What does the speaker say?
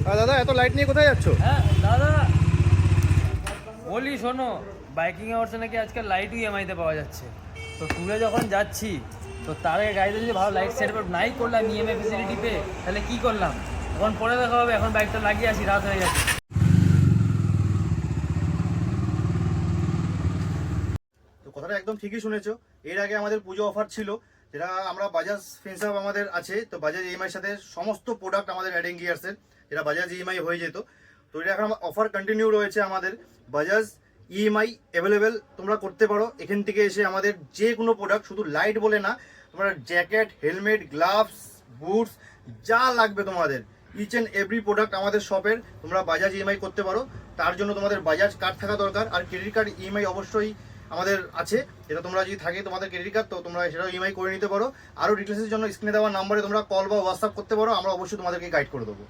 দাদা এত লাইট নিয়ে কোথায় যাচ্ছ? হ্যাঁ দাদা বলি শোনো, বাইকিং আওয়ার্সে নাকি আজকাল লাইট ইএমআইতে পাওয়া যাচ্ছে। তো ট্যুরে যখন যাচ্ছি তো তার আগে গাড়িতে যদি ভালো লাইট সেট নাই করলাম ইএমআই ফেসিলিটি পেয়ে, তাহলে কি করলাম? এখন পরে দেখা হবে, এখন বাইকটা লাগিয়ে আসি, রাত হয়ে যাচ্ছে। তো কথাটা একদম ঠিকই শুনেছো। এর আগে আমাদের পুজো অফার ছিল, যেটা আমরা বাজাজ ফিনসার্ভ আমাদের আছে, তো বাজাজ ইএমআই সাথে সমস্ত প্রোডাক্ট আমাদের অ্যাডিং গিয়ার্সের যেটা বাজাজ ইএমআই হয়ে যেত, তো এটা এখন অফার কন্টিনিউ রয়েছে। আমাদের বাজাজ ইএমআই অ্যাভেলেবেল তোমরা করতে পারো এখান থেকে এসে। আমাদের যে কোনো প্রোডাক্ট, শুধু লাইট বলে না, তোমরা জ্যাকেট, হেলমেট, গ্লাভস, বুটস যা লাগবে তোমাদের, ইচ অ্যান্ড এভরি প্রোডাক্ট আমাদের শপের তোমরা বাজাজ ইএমআই করতে পারো। তার জন্য তোমাদের বাজাজ কার্ড থাকা দরকার, আর ক্রেডিট কার্ড ইএমআই অবশ্যই আমাদের আছে। এটা তোমরা যদি থাকে তোমাদের ক্রেডিট কার্ড, তো তোমরা সেটাও ইএমআই করে নিতে পারো। আরও ডিটেলসের জন্য স্ক্রিনে দেওয়া নাম্বারে তোমরা কল বা হোয়াটসঅ্যাপ করতে পারো, আমরা অবশ্যই তোমাদেরকে গাইড করে দেবো।